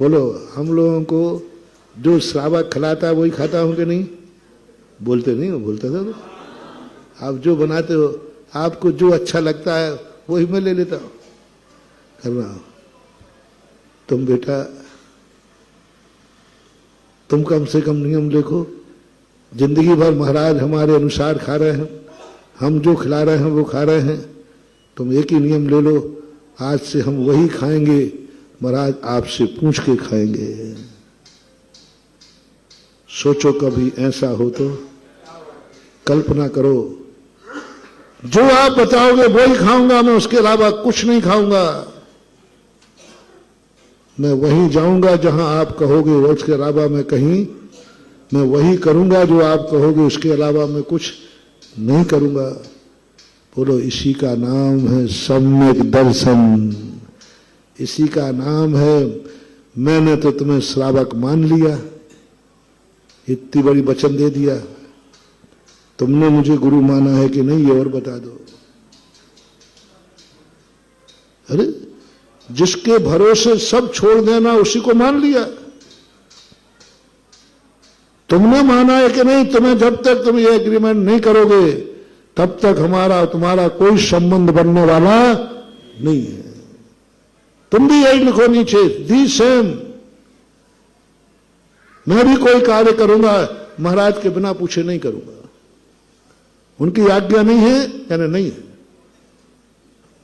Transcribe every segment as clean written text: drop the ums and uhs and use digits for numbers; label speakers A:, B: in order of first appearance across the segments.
A: बोलो, हम लोगों को जो श्रावक खिलाता है वही खाता हूं कि नहीं? बोलते नहीं हो? बोलते थे तो। आप जो बनाते हो, आपको जो अच्छा लगता है वही मैं ले लेता हूं, कर रहा हूं। तुम बेटा, तुम कम से कम नियम देखो। जिंदगी भर महाराज हमारे अनुसार खा रहे हैं, हम जो खिला रहे हैं वो खा रहे हैं। तुम एक ही नियम ले लो, आज से हम वही खाएंगे, महाराज आपसे पूछ के खाएंगे। सोचो कभी ऐसा हो तो, कल्पना करो, जो आप बताओगे वही खाऊंगा मैं, उसके अलावा कुछ नहीं खाऊंगा। मैं वहीं जाऊंगा जहां आप कहोगे, उसके अलावा मैं कहीं, मैं वही करूंगा जो आप कहोगे, उसके अलावा मैं कुछ नहीं करूंगा। बोलो, इसी का नाम है सम्यक दर्शन, इसी का नाम है मैंने तो तुम्हें श्रावक मान लिया, इतनी बड़ी वचन दे दिया। तुमने मुझे गुरु माना है कि नहीं, ये और बता दो। अरे, जिसके भरोसे सब छोड़ देना, उसी को मान लिया। तुमने माना है कि नहीं? तुम्हें जब तक तुम ये एग्रीमेंट नहीं करोगे तब तक हमारा तुम्हारा कोई संबंध बनने वाला नहीं है। तुम भी यही लिखो नीचे, दी सेम। मैं भी कोई कार्य करूंगा महाराज के बिना पूछे नहीं करूंगा। उनकी आज्ञा नहीं है यानी नहीं है।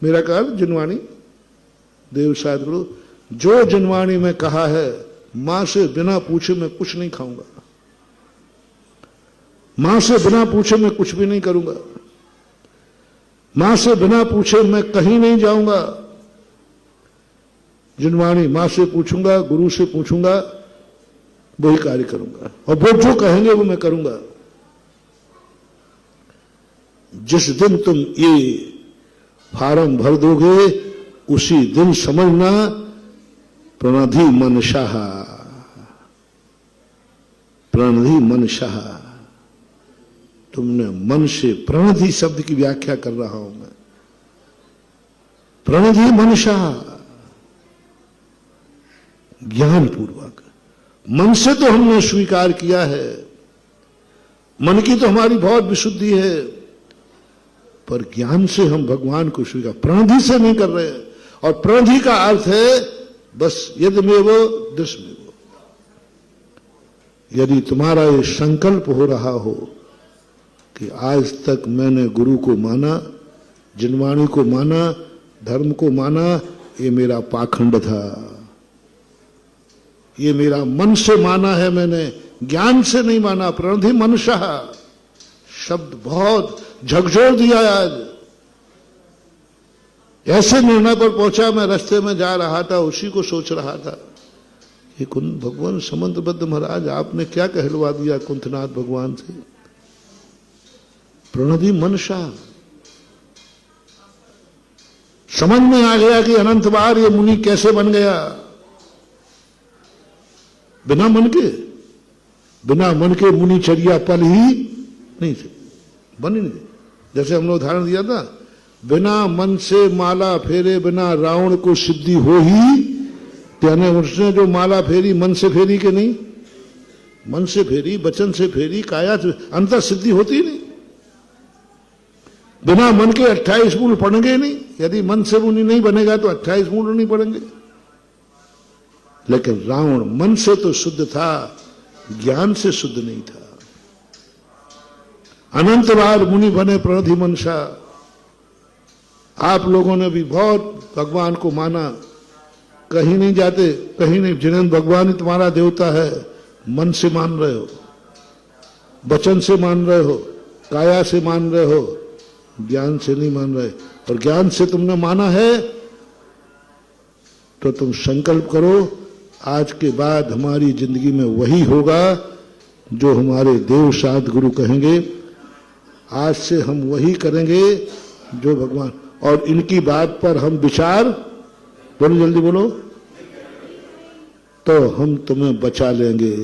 A: मेरा कार्य जिनवाणी देव सद्गुरु, जो जिनवाणी में कहा है, मां से बिना पूछे मैं कुछ नहीं खाऊंगा, मां से बिना पूछे मैं कुछ भी नहीं करूंगा, मां से बिना पूछे मैं कहीं नहीं जाऊंगा। जिनवाणी, मां से पूछूंगा, गुरु से पूछूंगा, वही कार्य करूंगा, और वो जो कहेंगे वो मैं करूंगा। जिस दिन तुम ये फार्म भर दोगे उसी दिन समझना प्रणधि मनशाह, प्रणधि मनशाह। तुमने मन से, प्रणधि शब्द की व्याख्या कर रहा हूं मैं, प्रणधि मनशाह, ज्ञान पूर्वक। मन से तो हमने स्वीकार किया है, मन की तो हमारी बहुत विशुद्धि है, पर ज्ञान से हम भगवान को स्वीकार, प्रणधि से नहीं कर रहे हैं। और प्रणधि का अर्थ है बस यदमेव दृश्यमेव। यदि तुम्हारा ये संकल्प हो रहा हो कि आज तक मैंने गुरु को माना, जिनवाणी को माना, धर्म को माना, ये मेरा पाखंड था, ये मेरा मन से माना है मैंने, ज्ञान से नहीं माना। प्रणधि मनशाह शब्द बहुत झकझोर दिया आज। ऐसे निर्णय पर पहुंचा, मैं रास्ते में जा रहा था, उसी को सोच रहा था कि कुंत भगवान समंतबद्ध महाराज आपने क्या कहलवा दिया कुंतनाथ भगवान से। प्रणधि मनशाह, समझ में आ गया कि अनंत बार ये मुनि कैसे बन गया। बिना मन के मुनिचर्या पल ही नहीं थे, बन ही नहीं। जैसे हमने उदाहरण दिया था, बिना मन से माला फेरे बिना रावण को सिद्धि हो ही, यानी उसने जो माला फेरी मन से फेरी के नहीं, मन से फेरी, वचन से फेरी, काया से, अंतर सिद्धि होती नहीं। बिना मन के 28 मूल पढ़ेंगे नहीं। यदि मन से मुनि नहीं बनेगा तो 28 मूल नहीं पढ़ेंगे। लेकिन रावण मन से तो शुद्ध था, ज्ञान से शुद्ध नहीं था। अनंत बार मुनि बने प्रणधि मनसा। आप लोगों ने भी बहुत भगवान को माना, कहीं नहीं जाते, कहीं नहीं, जिन्हें भगवान ही तुम्हारा देवता है, मन से मान रहे हो, वचन से मान रहे हो, काया से मान रहे हो, ज्ञान से नहीं मान रहे। और ज्ञान से तुमने माना है तो तुम संकल्प करो, आज के बाद हमारी जिंदगी में वही होगा जो हमारे देव सद्गुरु कहेंगे। आज से हम वही करेंगे जो भगवान, और इनकी बात पर हम विचार, बोलो जल्दी बोलो, तो हम तुम्हें बचा लेंगे।